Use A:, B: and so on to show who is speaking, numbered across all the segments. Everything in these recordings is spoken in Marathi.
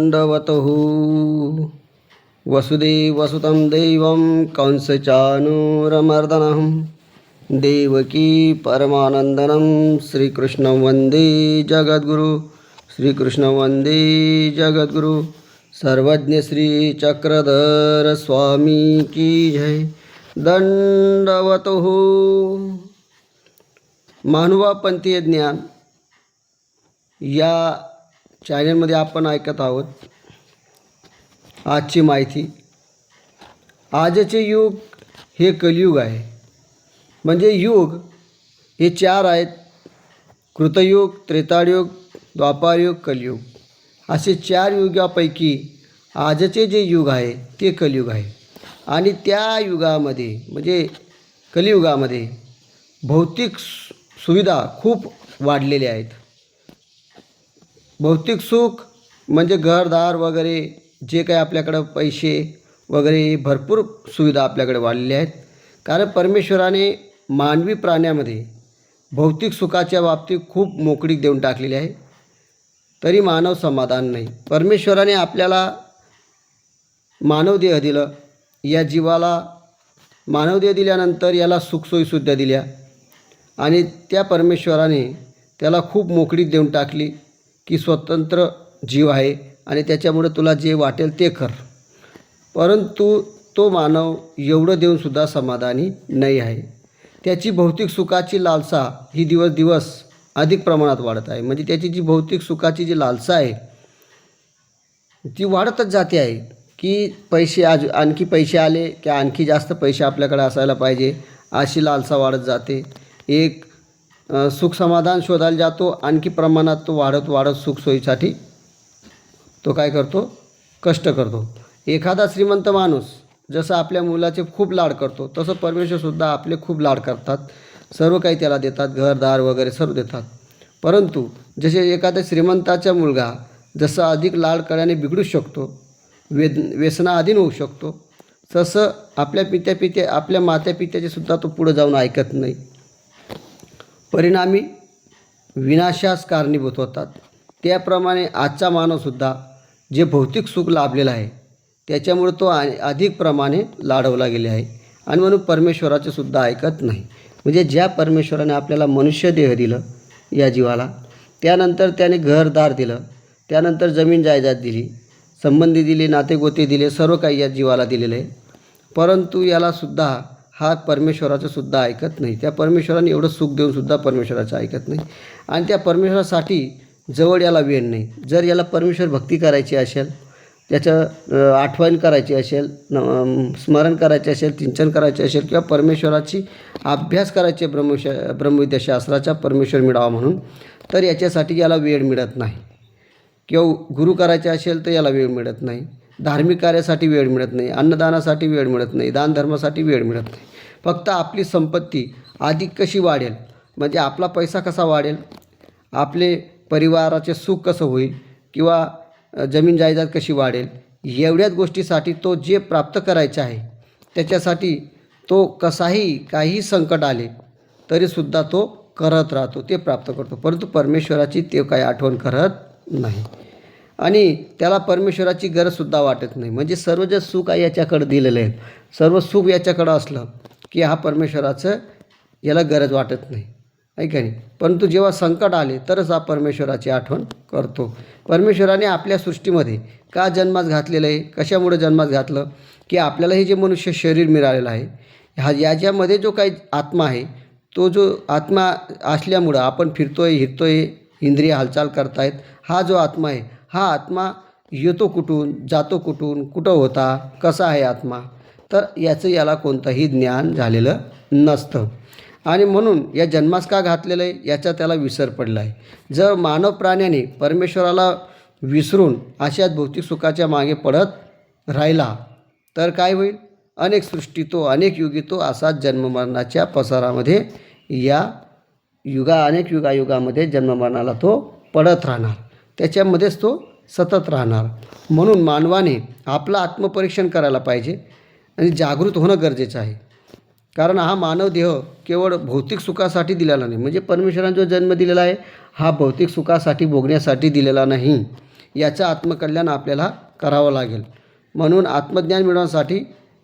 A: दंडवतः वसुदेवसुतं देवं कंसचाणूरमर्दनं देवकी परमानन्दनं श्रीकृष्णं वन्दे जगद्गुरु श्रीकृष्णं वन्दे जगद्गुरु। सर्वज्ञ श्री चक्रधर स्वामी की जय। दंडवतः। मानवापंथीय ज्ञान या चॅनलमध्ये आपण ऐकत आहोत आजची माहिती। आजचे युग हे कलियुग आहे। म्हणजे युग हे चार आहेत: कृतयुग, त्रेतायुग, द्वापारयुग, कलियुग। असे चार युगापैकी आजचे जे युग आहे ते कलियुग आहे। आणि त्या युगामध्ये म्हणजे कलियुगामध्ये भौतिक सुविधा खूप वाढलेल्या आहेत। भौतिक सुख म्हणजे घरदार वगैरे जे काही आपल्याकडं पैसे वगैरे भरपूर सुविधा आपल्याकडे वाढलेल्या आहेत। कारण परमेश्वराने मानवी प्राण्यामध्ये भौतिक सुखाच्या बाबतीत खूप मोकळीक देऊन टाकलेली आहे, तरी मानव समाधान नाही। परमेश्वराने आपल्याला मानवदेह दिलं, या जीवाला मानवदेह दिल्यानंतर याला सुखसोयीसुद्धा दिल्या आणि त्या परमेश्वराने त्याला खूप मोकळीक देऊन टाकली की स्वतंत्र जीव आहे आणि त्याच्यामुळे तुला जे वाटेल ते कर। परंतु तो मानव एवढं देऊनसुद्धा समाधानी नाही आहे। त्याची भौतिक सुखाची लालसा ही दिवस दिवस अधिक प्रमाणात वाढत आहे। म्हणजे त्याची जी भौतिक सुखाची जी लालसा आहे ती वाढतच जाते आहे की पैसे आणखी पैसे आले की आणखी जास्त पैसे आपल्याकडे असायला पाहिजे, अशी लालसा वाढत जाते। एक सुख समाधान शोधायला जातो, आणखी प्रमाणात तो वाढत सुखसोयीसाठी तो काय करतो, कष्ट करतो। एखादा श्रीमंत माणूस जसं आपल्या मुलाचे खूप लाड करतो तसं परमेश्वरसुद्धा आपले खूप लाड करतात। सर्व काही त्याला देतात, घरदार वगैरे सर्व देतात। परंतु जसे एखाद्या श्रीमंताचा मुलगा जसा अधिक लाड करण्याने बिघडू शकतो, व्यसनाधीन होऊ शकतो, तसं आपल्या मात्यापित्याचे सुद्धा तो पुढे जाऊन ऐकत नाही, परिणामी विनाशास कारणीभूत होतात। त्याप्रमाणे आजचा मानवसुद्धा जे भौतिक सुख लाभलेलं आहे त्याच्यामुळे तो अधिक प्रमाणे लाडवला गेले आहे आणि म्हणून परमेश्वराचे सुद्धा ऐकत नाही। म्हणजे ज्या परमेश्वराने आपल्याला मनुष्य देह दिलं या जीवाला, त्यानंतर त्याने घरदार दिलं, त्यानंतर जमीन जायदाद दिली, संबंधी दिले, नातेगोते दिले, सर्व काही या जीवाला दिलेलं आहे। परंतु यालासुद्धा हा परमेश्वराचं सुद्धा ऐकत नाही। त्या परमेश्वराने एवढं सुख देऊनसुद्धा परमेश्वराचं ऐकत नाही आणि त्या परमेश्वरासाठी जवळ याला वेळ नाही। जर याला परमेश्वर भक्ती करायची असेल, त्याचं आठवण करायची असेल, स्मरण करायचे असेल, चिंतन करायचे असेल किंवा परमेश्वराची अभ्यास करायचे ब्रह्मविद्याशास्त्राचा परमेश्वर मिळावा म्हणून, तर याच्यासाठी याला वेळ मिळत नाही। किंवा गुरु करायचे असेल तर याला वेळ मिळत नाही, धार्मिक कार्यासाठी वेळ मिळत नाही, अन्नदानासाठी वेळ मिळत नाही, दानधर्मासाठी वेळ मिळत नाही। फक्त आपली संपत्ती अधिक कशी वाढेल, म्हणजे आपला पैसा कसा वाढेल, आपले परिवाराचे सुख कसं होईल किंवा जमीन जायदाद कशी वाढेल, एवढ्याच गोष्टीसाठी तो जे प्राप्त करायचे आहे त्याच्यासाठी तो काही संकट आले तरीसुद्धा तो करत राहतो, ते प्राप्त करतो। परंतु परमेश्वराची ते काही आठवण करत नाही आणि त्याला परमेश्वराची गरजसुद्धा वाटत नाही। म्हणजे सर्व जे सुख आहे याच्याकडे दिलेलं आहे, सर्व सुख याच्याकडं असलं की हा परमेश्वराचं याला गरज वाटत नाही, आहे का नाही। परंतु जेव्हा संकट आले तरच हा परमेश्वराची आठवण करतो। परमेश्वराने आपल्या सृष्टीमध्ये का जन्मास घातलेलं आहे, कशामुळे जन्मास घातलं की आपल्याला हे जे मनुष्य शरीर मिळालेलं आहे याच्यामध्ये जो काही आत्मा आहे, तो जो आत्मा असल्यामुळं आपण हिरतोय, इंद्रिय हालचाल करतायत, हा जो आत्मा आहे हा आत्मा येतो कुठून, जातो कुठं होता, कसा आहे आत्मा, तर याला कोणतंही ज्ञान झालेलं नसतं आणि म्हणून या जन्मास का घातलेलं आहे याचा त्याला विसर पडला आहे। जर मानव प्राण्याने परमेश्वराला विसरून अशाच भौतिक सुखाच्या मागे पडत राहिला तर काय होईल, अनेक सृष्टी तो, अनेक युगी तो असाच जन्ममरणाच्या पसारामध्ये अनेक युगामध्ये जन्ममरणाला तो पडत राहणार, त्याच्यामध्येच तो सतत राहणार। म्हणून मानवाने आपलं आत्मपरीक्षण करायला पाहिजे आणि जागृत होणं गरजेचं आहे। कारण हा मानव देह केवळ भौतिक सुखासाठी दिलेला नाही, म्हणजे परमेश्वराने जो जन्म दिलेला आहे हा भौतिक सुखासाठी भोगण्यासाठी दिलेला नाही। याचं आत्मकल्याण आपल्याला करावं लागेल. म्हणून आत्मज्ञान मिळवण्यासाठी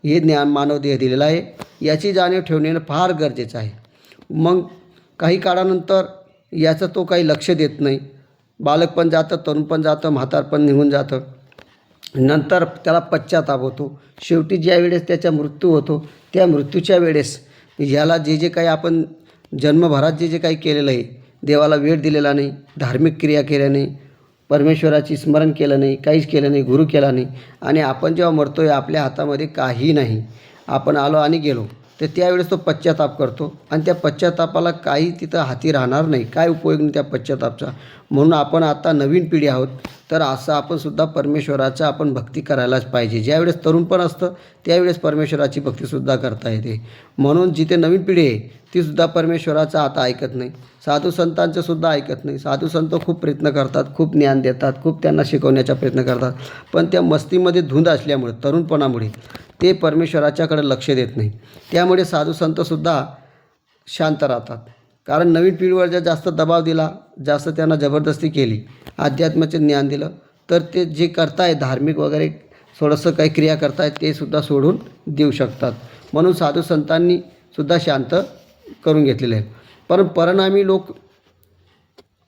A: हे ज्ञान मानवदेह दिलेलं आहे, याची जाणीव ठेवणे फार गरजेचं आहे. मग काही काळानंतर याचं तो काही लक्ष देत नाही. बालकपण जातं, तरुणपण जातं, म्हातारपण निघून जातं. नंतर त्याला पश्चाताप होतो. शेवटी ज्या वेळेस त्याचा मृत्यू होतो, त्या मृत्यूच्या वेळेस ह्याला जे काही आपण जन्मभरात जे काही केलेलं आहे, देवाला वेळ दिलेला नाही, धार्मिक क्रिया केल्या नाही, परमेश्वराची स्मरण केलं नाही, काहीच केलं नाही, गुरु केला नाही, आणि आपण जेव्हा मरतो आहे आपल्या हातामध्ये काही नाही, आपण आलो आणि गेलो, तर त्यावेळेस तो पश्चाताप करतो आणि त्या पश्चातापाला काही तिथं हाती राहणार नाही. काय उपयोग नाही त्या पश्चातापचा. म्हणून आपण आता नवीन पिढी आहोत, तर असं आपण सुद्धा परमेश्वराचं आपण भक्ती करायलाच पाहिजे. ज्यावेळेस तरुणपण असतं त्यावेळेस परमेश्वराची भक्तीसुद्धा करता येते. म्हणून जिथे नवीन पिढी आहे तीसुद्धा परमेश्वराचं आता ऐकत नाही, साधू संतांचं सुद्धा ऐकत नाही. साधू संत खूप प्रयत्न करतात, खूप ज्ञान देतात, खूप त्यांना शिकवण्याचा प्रयत्न करतात, पण त्या मस्तीमध्ये धुंद असल्यामुळे, तरुणपणामुळे ते परमेश्वराच्याकडे लक्ष देत नाही. त्यामुळे साधू संतसुद्धा शांत राहतात. कारण नवीन पिढीवर जर जास्त दबाव दिला, जास्त त्यांना जबरदस्ती केली, अध्यात्माचे ज्ञान दिलं, तर ते जे करताय धार्मिक वगैरे थोडंसं काही क्रिया करतायत ते सुद्धा सोडून देऊ शकतात. म्हणून साधू संतांनी सुद्धा शांत करून घेतलेलं आहे. पण परिणामी लोक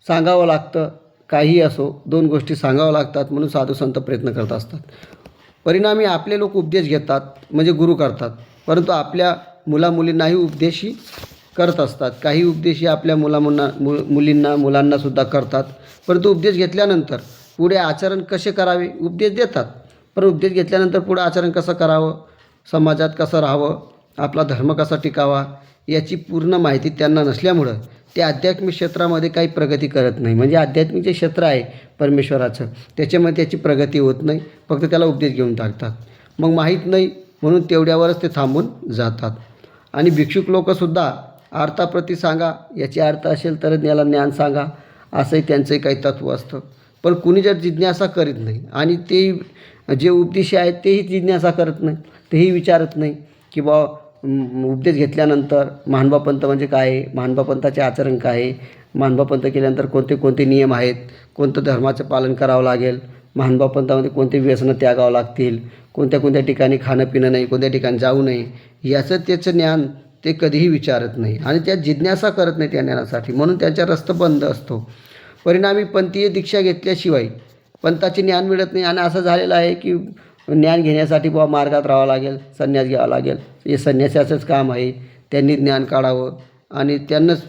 A: सांगावं लागतं, काही असो, दोन गोष्टी सांगावं लागतात, म्हणून साधू संत प्रयत्न करत असतात. परिणामी आपले लोक उपदेश घेतात म्हणजे गुरु करतात, परंतु आपल्या मुलामुलींनाही उपदेशी करत असतात. काही उपदेशी आपल्या मुलांनासुद्धा करतात, परंतु उपदेश घेतल्यानंतर पुढे आचरण कसे करावे उपदेश देतात, पण उपदेश घेतल्यानंतर पुढे आचरण कसं करावं, समाजात कसं राहावं, आपला धर्म कसा टिकावा, याची पूर्ण माहिती त्यांना नसल्यामुळं ते आध्यात्मिक क्षेत्रामध्ये काही प्रगती करत नाही. म्हणजे आध्यात्मिक जे क्षेत्र आहे परमेश्वराचं, त्याच्यामध्ये त्याची प्रगती होत नाही, फक्त त्याला उपदेश घेऊन टाकतात. मग माहीत नाही म्हणून तेवढ्यावरच ते थांबून जातात. आणि भिक्षुक लोकंसुद्धा अर्थाप्रती सांगा, याची अर्थ असेल तर याला ज्ञान सांगा, असंही त्यांचंही काही तत्त्व असतं. पण कुणी जर जिज्ञासा करीत नाही आणि ते जे उपदेशी आहेत तेही जिज्ञासा करत नाही, तेही विचारत नाही की बा उपदेश घेतल्यानंतर महानुभाव पंथ म्हणजे काय आहे, महानुभाव पंथाचे आचरण काय आहे, महानुभाव पंथ केल्यानंतर कोणते कोणते नियम आहेत, कोणतं धर्माचं पालन करावं लागेल, महानुभाव पंथामध्ये कोणते व्यसनं त्यागावं लागतील, कोणत्या कोणत्या ठिकाणी खाणं पिणं नाही, कोणत्या ठिकाणी जाऊ नये, याचं त्याचं ज्ञान ते कधीही विचारत नाही आणि त्या जिज्ञासा करत नाही त्या ज्ञानासाठी. म्हणून त्यांचा रस्ता बंद असतो. परिणामी पंथीय दीक्षा घेतल्याशिवाय पंथाचे ज्ञान मिळत नाही. आणि असं झालेलं आहे की ज्ञान घेण्यासाठी बाबा मार्गात राहावं लागेल, संन्यास घ्यावा लागेल, हे संन्यासाचंच काम आहे, त्यांनी ज्ञान काढावं आणि त्यांनाच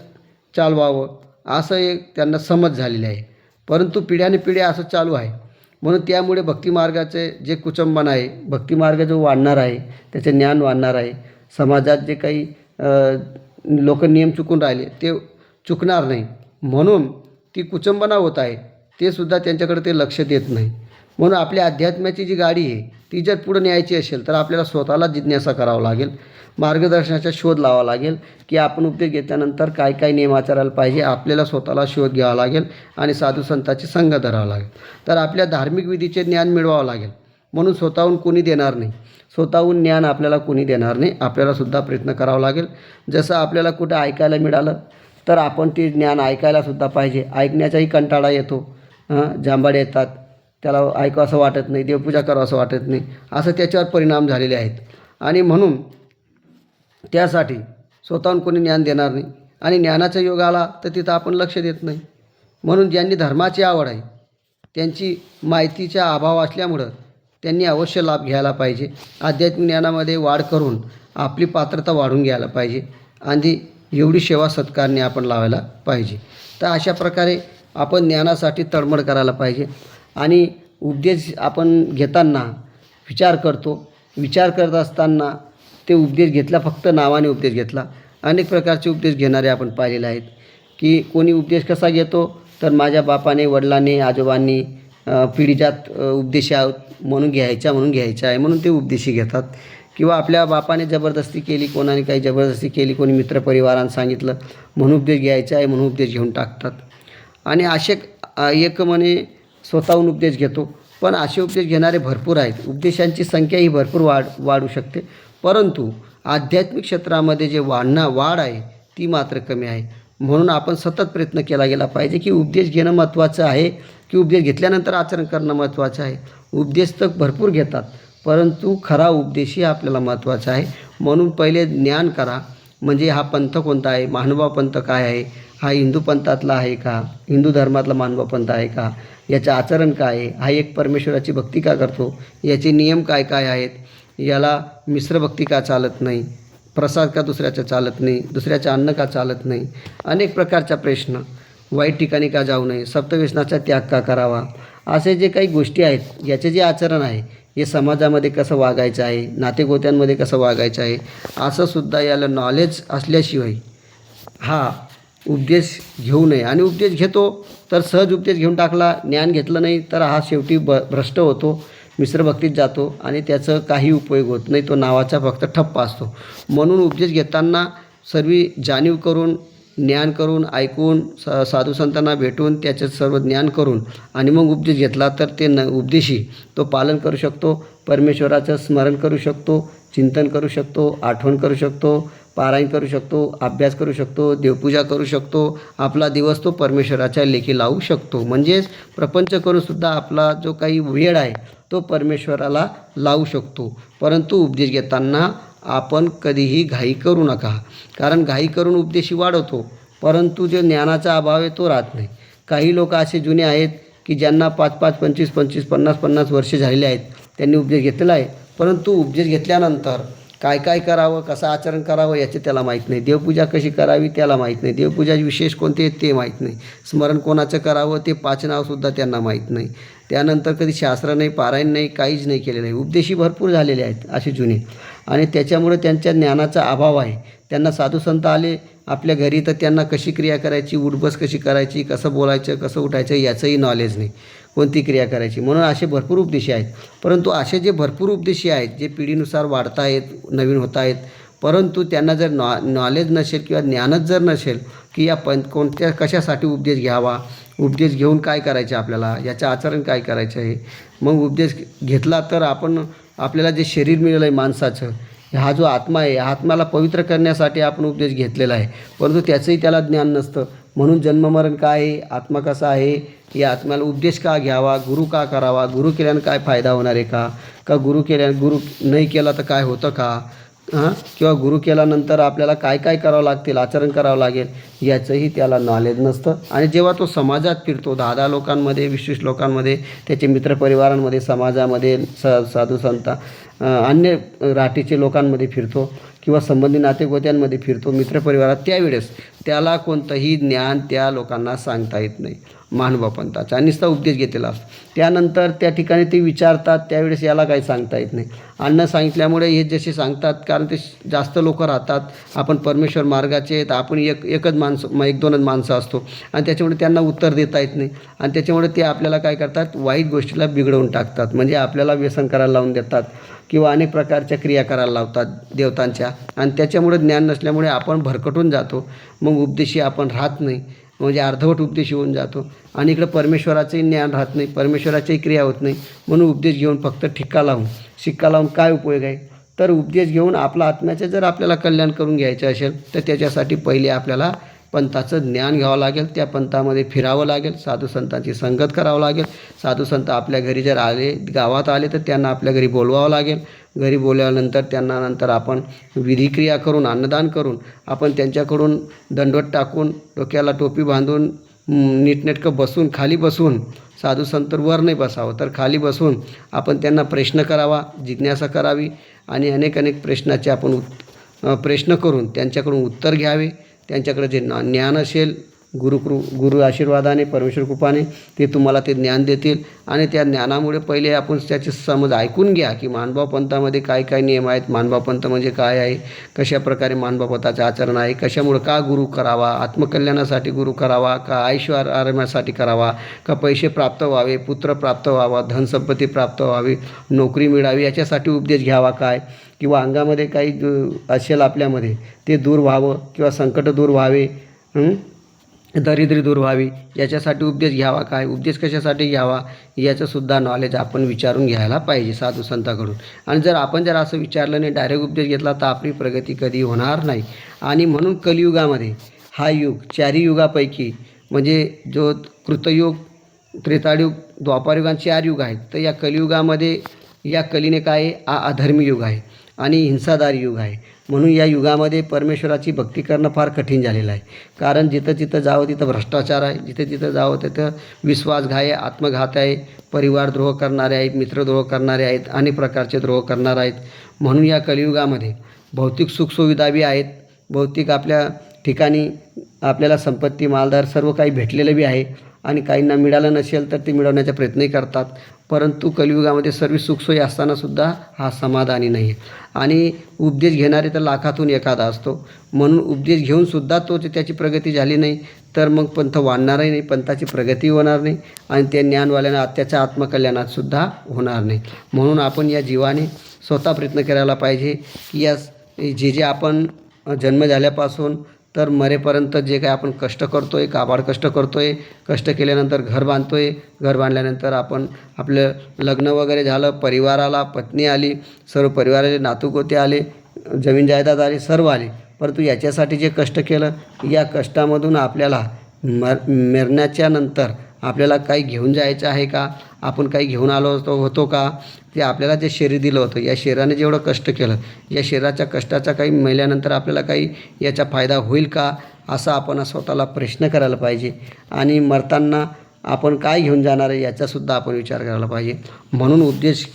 A: चालवावं, असं एक त्यांना समज झालेली आहे. परंतु पिढ्याने पिढ्या असं चालू आहे. म्हणून त्यामुळे भक्तिमार्गाचे जे कुचंबन आहे, भक्तिमार्ग जो वाढणार आहे, त्याचे ज्ञान वाढणार आहे, समाजात जे काही लोक नियम चुकून राहिले ते चुकणार नाही, म्हणून ती कुचंबना होत आहे, ते सुद्धा त्यांच्याकडे ते लक्ष देत नाही. म्हणून आपल्या अध्यात्माची जी गाडी आहे ती जर पुढे न्यायची असेल तर आपल्याला स्वतःला जिज्ञासा करावं लागेल, मार्गदर्शनाचा शोध लावावा लागेल की आपण उपदेश घेतल्यानंतर काय काय नियम आचरायला पाहिजे, आपल्याला स्वतःला शोध घ्यावा लागेल आणि साधू संतांची संग धरावा लागेल. तर आपल्या धार्मिक विधीचे ज्ञान मिळवावं लागेल. म्हणून स्वतःहून कोणी देणार नाही, स्वतःहून ज्ञान आपल्याला कोणी देणार नाही, आपल्यालासुद्धा प्रयत्न करावा लागेल. जसं आपल्याला कुठं ऐकायला मिळालं तर आपण ते ज्ञान ऐकायलासुद्धा पाहिजे. ऐकण्याचाही कंटाळा येतो, जांभाडे येतात, त्याला ऐकावं असं वाटत नाही, देवपूजा करावं असं वाटत नाही, असं त्याच्यावर परिणाम झालेले आहेत. आणि म्हणून त्यासाठी स्वतःहून कोणी ज्ञान देणार नाही आणि ज्ञानाचा योग आला तर तिथं आपण लक्ष देत नाही. म्हणून ज्यांनी धर्माची आवड आहे त्यांची माहितीचा अभाव असल्यामुळं त्यांनी अवश्य लाभ घ्यायला पाहिजे. आध्यात्मिक ज्ञानामध्ये वाढ करून आपली पात्रता वाढून घ्यायला पाहिजे आणि एवढी सेवा सत्कारने आपण लावायला पाहिजे. तर अशा प्रकारे आपण ज्ञानासाठी तळमळ करायला पाहिजे. आणि उपदेश आपण घेताना विचार करतो, विचार करत असताना ते उपदेश घेतला, फक्त नावाने उपदेश घेतला. अनेक प्रकारचे उपदेश घेणारे आपण पाहिलेले आहेत की कोणी उपदेश कसा घेतो तर माझ्या बापाने, वडिलांनी, आजोबांनी पिढीजात उपदेश म्हणून घ्यायचा आहे म्हणून ते उपदेशी घेतात. किंवा आपल्या बापाने जबरदस्ती केली, कोणाने काही जबरदस्ती केली, कोणी मित्रपरिवारानं सांगितलं म्हणून उपदेश घ्यायचा आहे म्हणून उपदेश घेऊन टाकतात. आणि असे एक म्हणे स्वतःहून उपदेश घेतो, पण असे उपदेश घेणारे भरपूर आहेत. उपदेशांची संख्या ही भरपूर वाढू शकते, परंतु आध्यात्मिक क्षेत्रामध्ये जे वाढ आहे ती मात्र कमी आहे. म्हणून आपण सतत प्रयत्न केला गेला पाहिजे की उपदेश घेणं महत्त्वाचं आहे की उपदेश घेतल्यानंतर आचरण करणं महत्त्वाचं आहे. उपदेश तर भरपूर घेतात, परंतु खरा उपदेशही आपल्याला महत्त्वाचा आहे. म्हणून पहिले ज्ञान करा, म्हणजे हा पंथ कोणता आहे, महानुभाव पंथ काय आहे, हा हिंदू पंथातला आहे का, हिंदू धर्मातला महानुभाव पंथ आहे का, याचं आचरण काय आहे, हा एक परमेश्वराची भक्ती का करतो, याचे नियम काय काय आहेत, याला मिश्र भक्ती का चालत नाही, प्रसाद का दुसऱ्याचं चालत नाही, दुसऱ्याचं अन्न का चालत नाही, अनेक प्रकारचा प्रश्न, वाईट ठिकाणी का जाऊ नये, सप्तव्यसनाचा त्याग का करावा, असे जे काही गोष्टी आहेत याचे जे आचरण आहे हे समाजामध्ये कसं वागायचं आहे, नातेगोत्यांमध्ये कसं वागायचं आहे, असंसुद्धा याला नॉलेज असल्याशिवाय हा उपदेश घेऊ नये. आणि उपदेश घेतो तर सहज उपदेश घेऊन टाकला, ज्ञान घेतलं नाही तर हा शेवटी भ्रष्ट होतो, मिश्रभक्तीत जातो आणि त्याचं काही उपयोग होत नाही, तो नावाचा फक्त ठप्पा असतो. म्हणून उपदेश घेताना सर्व जाणीव करून, ज्ञान करून, ऐकून, साधू संतांना भेटून त्याचं सर्व ज्ञान करून आणि मग उपदेश घेतला तर ते उपदेशी तो पालन करू शकतो, परमेश्वराचं स्मरण करू शकतो, चिंतन करू शकतो, आठवण करू शकतो, पारायण करू शकतो, अभ्यास करू शकतो, देवपूजा करू शकतो, आपला दिवस तो परमेश्वराच्या लेखी लावू शकतो. म्हणजेच प्रपंच करूनसुद्धा आपला जो काही वेळ आहे तो परमेश्वराला लावू शकतो. परंतु उपदेश घेताना आपण कधीही घाई करू नका, कारण घाई करून उपदेशी वाढवतो, परंतु जो ज्ञानाचा अभाव आहे तो राहत नाही. काही लोक असे जुने आहेत की ज्यांना 5-5, 25-25, 50-50 वर्षे झालेले आहेत, त्यांनी उपदेश घेतलेला आहे, परंतु उपदेश घेतल्यानंतर काय काय करावं, कसं आचरण करावं याचे त्याला माहीत नाही, देवपूजा कशी करावी त्याला माहीत नाही, देवपूजा विशेष कोणते आहेत ते माहीत नाही, स्मरण कोणाचं करावं ते 5 नावसुद्धा त्यांना माहीत नाही, त्यानंतर कधी शास्त्र नाही, पारायण नाही, काहीच नाही केलेलं आहे. उपदेशी भरपूर झालेले आहेत असे जुने, आणि त्याच्यामुळे त्यांच्या ज्ञानाचा अभाव आहे. त्यांना साधू संत आले आपल्या घरी तर त्यांना कशी क्रिया करायची, उठबस कशी करायची, कसं बोलायचं, कसं उठायचं याचंही नॉलेज नाही, कोणती क्रिया करायची. म्हणून असे भरपूर उपदेशी आहेत. परंतु असे जे भरपूर उपदेशी आहेत जे पिढीनुसार वाढत आहेत, नवीन होत आहेत, परंतु त्यांना जर नॉलेज नसेल किंवा ज्ञानच जर नसेल की या कोणत्या कशासाठी उपदेश घ्यावा, उपदेश घेऊन काय करायचं आपल्याला, याचं आचरण काय करायचं आहे, मग उपदेश घेतला तर आपल्याला जे शरीर मिळालं आहे माणसाचं, हा जो आत्मा आहे, आत्म्याला पवित्र करण्यासाठी आपण उपदेश घेतलेला आहे, परंतु त्याचंही त्याला ज्ञान नसतं. म्हणून जन्ममरण काय आहे, आत्मा कसा आहे, या आत्म्याला उपदेश का घ्यावा, गुरु का करावा, गुरु केल्यानं काय फायदा होणार आहे का गुरु नाही केला तर काय होतं का, किंवा गुरु केल्यानंतर आपल्याला काय काय करावं लागतील, आचरण करावं लागेल, याचंही त्याला नॉलेज नसतं. आणि जेव्हा तो समाजात फिरतो 10-10 लोकांमध्ये, 20-20 लोकांमध्ये, त्याचे मित्रपरिवारांमध्ये, समाजामध्ये, साधू संत अन्य राटीचे लोकांमध्ये फिरतो किंवा संबंधी नातेगोत्यांमध्ये फिरतो, मित्रपरिवारात, त्यावेळेस त्याला कोणतंही ज्ञान त्या लोकांना सांगता येत नाही महानुभाव पंथाचा, नुसता उपदेश घेतलेला असतो. त्यानंतर त्या ठिकाणी ते विचारतात त्यावेळेस याला काही सांगता येत नाही. अन्न सांगितल्यामुळे हे जसे सांगतात, कारण ते जास्त लोक राहतात, आपण परमेश्वर मार्गाचे आहेत, आपण एकच माणसं, 1-2च माणसं असतो, आणि त्याच्यामुळे त्यांना उत्तर देता येत नाही, आणि त्याच्यामुळे ते आपल्याला काय करतात, वाईट गोष्टीला बिघडवून टाकतात, म्हणजे आपल्याला व्यसन करायला लावून देतात किंवा अनेक प्रकारच्या क्रिया करायला लावतात देवतांच्या, आणि त्याच्यामुळे ज्ञान नसल्यामुळे आपण भरकटून जातो. मग उपदेशी आपण राहत नाही, म्हणजे अर्धवट उपदेश होऊन जातो, आणि इकडं परमेश्वराचंही ज्ञान राहत नाही, परमेश्वराचीही क्रिया होत नाही. म्हणून उपदेश घेऊन फक्त शिक्का लावून काय उपयोग आहे. तर उपदेश घेऊन आपला आत्म्याचं जर आपल्याला कल्याण करून घ्यायचं असेल तर त्याच्यासाठी पहिले आपल्याला पंथाचं ज्ञान घ्यावं लागेल, त्या पंथामध्ये फिरावं लागेल, साधू संतांची संगत करावं लागेल. साधू संत आपल्या घरी जर आले, गावात आले, तर त्यांना आपल्या घरी बोलवावं लागेल. घरी बोलल्यानंतर त्यांना नंतर आपण विधिक्रिया करून, अन्नदान करून, आपण त्यांच्याकडून दंडवत टाकून, डोक्याला टोपी बांधून, नीटनेटकं बसून, खाली बसून, साधू संत वर नाही बसावं तर खाली बसून आपण त्यांना प्रश्न करावा, जिज्ञासा करावी, आणि अनेक प्रश्नाचे आपण प्रश्न करून त्यांच्याकडून उत्तर घ्यावे. त्यांच्याकडे जे ज्ञान असेल, गुरु आशीर्वादाने, परमेश्वर कृपाने ते तुम्हाला ते ज्ञान देतील, आणि त्या ज्ञानामुळे पहिले आपण त्याची समज ऐकून घ्या की महानुभाव पंथामध्ये काय काय नियम आहेत, महानुभाव पंथ म्हणजे काय आहे, कशा प्रकारे महानुभाव पंथाचे आचरण आहे, कशामुळे का गुरु करावा, आत्मकल्याणासाठी गुरु करावा का ऐश्वर आरामासाठी करावा, का पैसे प्राप्त व्हावे, पुत्र प्राप्त व्हावा, धनसंपत्ती प्राप्त व्हावी, नोकरी मिळावी, याच्यासाठी उपदेश घ्यावा काय, किंवा अंगामध्ये काही असेल आपल्यामध्ये ते दूर व्हावं, किंवा संकट दूर व्हावे, दारिद्र्य दूर व्हावी, याच्यासाठी उपदेश घ्यावा काय, उपदेश कशासाठी घ्यावा, याचंसुद्धा नॉलेज आपण विचारून घ्यायला पाहिजे साधू संतांकडून. आणि जर आपण असं विचारलं नाही, डायरेक्ट उपदेश घेतला, तर आपली प्रगती कधी होणार नाही. आणि म्हणून कलियुगामध्ये हा युग 4 युगापैकी म्हणजे जो कृतयुग, त्रेतायुग, द्वापारयुग आणि 4 युग आहेत. तर या कलियुगामध्ये या कलीने काय आहे, हा अधर्मी युग आहे आणि हिंसादारी युग आहे. म्हणून या युगामध्ये परमेश्वराची भक्ती करणं फार कठीण झालेलं आहे. कारण जिथं जिथं जावं तिथं भ्रष्टाचार आहे, जिथे जिथं जावं तिथं विश्वासघात आहे, आत्मघात आहे, परिवारद्रोह करणारे आहेत, मित्रद्रोह करणारे आहेत, अनेक प्रकारचे द्रोह करणार आहेत. म्हणून या कलियुगामध्ये भौतिक सुखसुविधा बी आहेत, भौतिक आपल्या ठिकाणी आपल्याला संपत्ती, मालदार सर्व काही भेटलेलं बी आहे आणि काहींना मिळालं नसेल तर ते मिळवण्याचा प्रयत्नही करतात. परंतु कलियुगामध्ये सर्व सुखसोयी असतानासुद्धा हा समाधानी नाही आहे. आणि उपदेश घेणारे तर लाखातून एखादा असतो. म्हणून उपदेश घेऊनसुद्धा त्याची प्रगती झाली नाही तर मग पंथ वाढणारही नाही, पंथाची प्रगती होणार नाही आणि त्या ज्ञानवाल्यांना त्याच्या आत्मकल्याणातसुद्धा होणार नाही. म्हणून आपण या जीवाने स्वतः प्रयत्न करायला पाहिजे की या जे आपण जन्म झाल्यापासून तर मरेपर्यंत जे काय आपण कष्ट करतो आहे, काबाड कष्ट करतो आहे, कष्ट केल्यानंतर घर बांधतो आहे, घर बांधल्यानंतर आपण आपलं लग्न वगैरे झालं, परिवार आला, पत्नी आली, सर्व परिवाराचे नातूगोते आले, जमीन जायदाद आली, सर्व आले. परंतु याच्यासाठी जे कष्ट केलं, या कष्टामधून आपल्याला मरण्याच्या नंतर आपल्याला काही घेऊन जायचं आहे का, आपण काही घेऊन आलो होतो का, ते आपल्याला जे शरीर दिलं होतं, या शरीराने जेवढं कष्ट केलं, या शरीराच्या कष्टाचा काही मेल्यानंतर आपल्याला काही याचा फायदा होईल का, असा आपण स्वतःला प्रश्न करायला पाहिजे. आणि मरताना आपण काय घेऊन जाणार आहे याचासुद्धा आपण विचार करायला पाहिजे. म्हणून उपदेश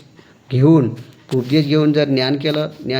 A: घेऊन जर ज्ञान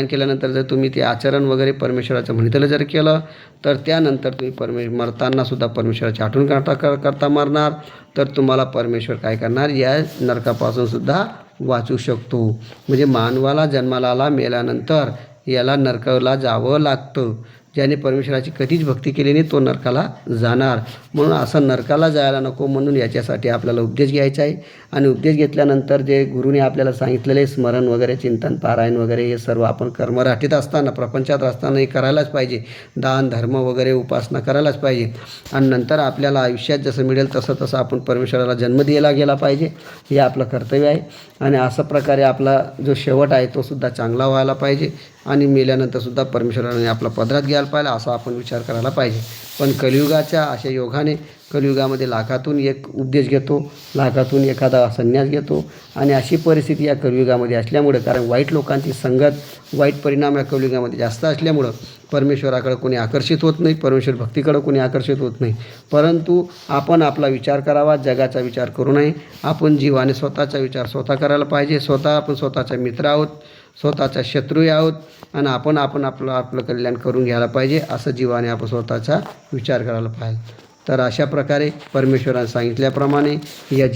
A: केल्यानंतर जर तुम्ही ते आचरण वगैरे परमेश्वराचं म्हणितलं जर केलं तर त्यानंतर तुम्ही मरतानासुद्धा परमेश्वराची आठवण करता मरणार, तर तुम्हाला परमेश्वर काय करणार, या नरकापासूनसुद्धा वाचू शकतो. म्हणजे मानवाला जन्माला आला, मेल्यानंतर याला नरकाला जावं लागतं. ज्याने परमेश्वराची कधीच भक्ती केली नाही तो नरकाला जाणार. म्हणून असं नरकाला जायला नको, म्हणून याच्यासाठी आपल्याला उपदेश घ्यायचा आहे. आणि उपदेश घेतल्यानंतर जे गुरुने आपल्याला सांगितलेले स्मरण वगैरे, चिंतन, पारायण वगैरे हे सर्व आपण कर्मराठीत असताना, प्रपंचात असताना हे करायलाच पाहिजे. दान, धर्म वगैरे उपासना करायलाच पाहिजे. आणि नंतर आपल्याला आयुष्यात जसं मिळेल तसं आपण परमेश्वराला जन्म द्यायला गेला पाहिजे, हे आपलं कर्तव्य आहे. आणि अशा प्रकारे आपला जो शेवट आहे तो सुद्धा चांगला व्हायला पाहिजे आणि मेल्यानंतरसुद्धा परमेश्वराने आपला पदरात घ्यायला पाहिजे, असा आपण विचार करायला पाहिजे. पण कलियुगाच्या अशा योगाने कलियुगामध्ये लाखातून एक उपदेश घेतो, लाखातून एखादा संन्यास घेतो आणि अशी परिस्थिती या कलियुगामध्ये असल्यामुळे, कारण वाईट लोकांची संगत, वाईट परिणाम या कलियुगामध्ये जास्त असल्यामुळं परमेश्वराकडे कोणी आकर्षित होत नाही, परमेश्वर भक्तीकडे कोणी आकर्षित होत नाही. परंतु आपण आपला विचार करावा, जगाचा विचार करू नये. आपण जीवाने स्वतःचा विचार स्वतः करायला पाहिजे. आपण स्वतःचा मित्र आहोत, स्वतःचा शत्रू आहोत आणि आपण आपलं कल्याण करून घ्यायला पाहिजे, असं जीवाने आपण स्वतःचा विचार करायला पाहिजे. तर अशा प्रकारे परमेश्वराने सांगितल्याप्रमाणे या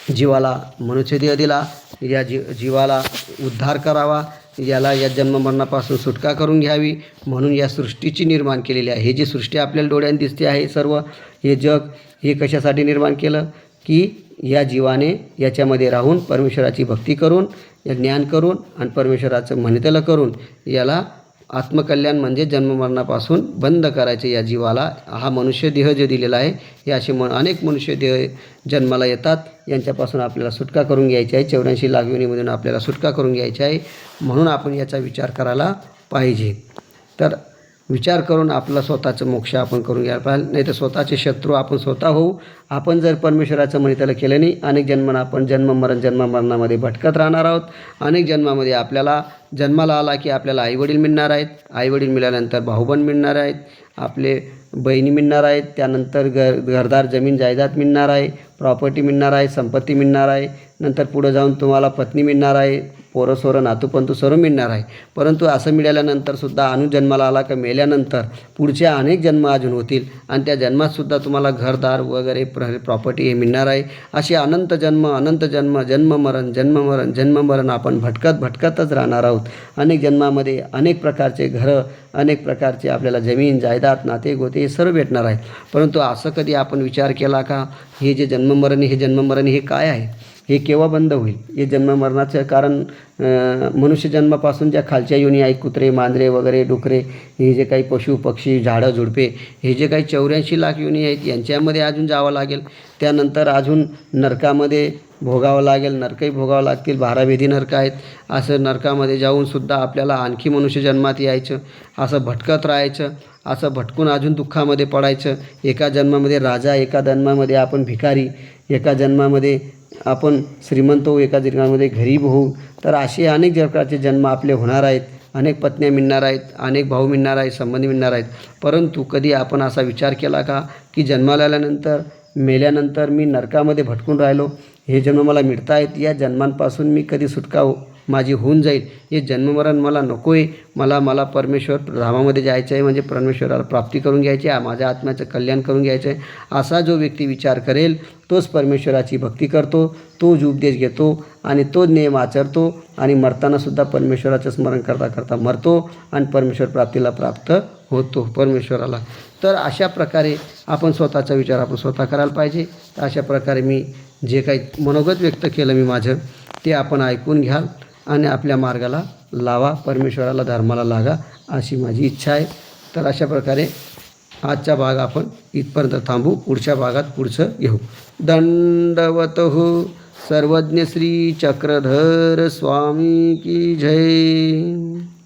A: जीवाला मनुष्यदेह दिला, या जीवाला उद्धार करावा, याला या जन्ममरणापासून सुटका करून घ्यावी. म्हणून या सृष्टीची निर्माण केलेली आहे. हे जी सृष्टी आपल्याला डोळ्याने दिसते आहे, सर्व हे जग, हे कशासाठी निर्माण केलं की या जीवाने याच्यामध्ये राहून परमेश्वराची भक्ती करून, या ज्ञान करून आणि परमेश्वराचं म्हणितलं करून याला आत्मकल्याण म्हणजे जन्ममरणापासून बंद करायचे. या जीवाला हा मनुष्यदेह जो दिलेला आहे, हे असे अनेक मनुष्यदेह जन्माला येतात, यांच्यापासून आपल्याला सुटका करून घ्यायची आहे. 84 लाख योनीमधून आपल्याला सुटका करून घ्यायची आहे. म्हणून आपण याचा विचार करायला पाहिजे. तर विचार करून आपला स्वतःचं मोक्ष आपण करून घ्यायला पाहिजे, नाही तर स्वतःचे शत्रू आपण स्वतः होऊ. आपण जर परमेश्वराचं म्हणितलं केलं नाही, अनेक जन्मांना आपण जन्ममरणामध्ये भटकत राहणार आहोत. अनेक जन्मामध्ये आपल्याला जन्माला आला की आपल्याला आईवडील मिळणार आहेत, आईवडील मिळाल्यानंतर भाऊबंद मिळणार आहेत, आपले बहिणी मिळणार आहेत, त्यानंतर घरदार जमीन जायदाद मिळणार आहे, प्रॉपर्टी मिळणार आहे, संपत्ती मिळणार आहे, नंतर पुढं जाऊन तुम्हाला पत्नी मिळणार आहे, पोरं सोरं नातूपंतू सर्व मिळणार आहे. परंतु असं मिळाल्यानंतरसुद्धा जन्माला आला का मेल्यानंतर पुढचे अनेक जन्म अजून होतील आणि त्या जन्मातसुद्धा तुम्हाला घरदार वगैरे प्रॉपर्टी हे मिळणार आहे. असे अनंत जन्म, जन्ममरण आपण भटकतच राहणार आहोत. अनेक जन्मामध्ये अनेक प्रकारचे घरं, अनेक प्रकारचे आपल्याला जमीन जायदाद, नाते गोते हे सर्व भेटणार आहे. परंतु असं कधी आपण विचार केला का, हे जे जन्ममरण हे काय आहे, हे केव्हा बंद होईल? हे जन्ममरणाचं कारण मनुष्य जन्मापासून ज्या खालच्या योनी आहेत, कुत्रे, मांजरे वगैरे, डुकरे, हे जे काही पशु पक्षी, झाडं झुडपे, हे जे काही 84 लाख योनी आहेत, यांच्यामध्ये अजून जावं लागेल. त्यानंतर अजून नरकामध्ये भोगावं लागेल, नरकही भोगावं लागतील. 12 वेदी नरक आहेत. असं नरकामध्ये जाऊनसुद्धा आपल्याला आणखी मनुष्य जन्मात यायचं, असं भटकत राहायचं, असं भटकून अजून दुःखामध्ये पडायचं. एका जन्मामध्ये राजा, एका जन्मामध्ये आपण भिकारी, एका जन्मामध्ये आपण श्रीमंत होऊ, एका जन्मामध्ये गरीब होऊ. तर असे अनेक प्रकारचे जन्म आपले होणार आहेत. अनेक पत्न्या मिळणार आहेत, अनेक भाऊ मिळणार आहेत, संबंधी मिळणार आहेत. परंतु कधी आपण असा विचार केला का की जन्माला आल्यानंतर, मेल्यानंतर मी नरकामध्ये भटकून राहिलो, हे जन्म मला मिळत आहेत, या जन्मांपासून मी कधी सुटका माझी होऊन जाईल, हे जन्ममरण मला नको आहे, मला परमेश्वर धामामध्ये जायचं आहे, म्हणजे परमेश्वराला प्राप्ती करून घ्यायची आहे, माझ्या आत्म्याचं कल्याण करून घ्यायचं आहे. असा जो व्यक्ती विचार करेल तोच परमेश्वराची भक्ती करतो, तोच उपदेश घेतो आणि तोच नियम आचरतो आणि मरतानासुद्धा परमेश्वराचं स्मरण करता करता मरतो आणि परमेश्वर प्राप्तीला प्राप्त होतो परमेश्वराला. तर अशा प्रकारे आपण स्वतःचा विचार आपण स्वतः करायला पाहिजे. तर अशा प्रकारे मी जे काही मनोगत व्यक्त केलं मी माझं, ते आपण ऐकून घ्याल आणि आपल्या मार्गाला लावा, परमेश्वराला धर्माला लागा, अशी माझी इच्छा आहे. तर अशा प्रकारे आजचा भाग आपण इथपर्यंत थांबू. पुढच्या भागात पुढचं घेऊ. दंडवतः सर्वज्ञ श्री चक्रधर स्वामी की जय.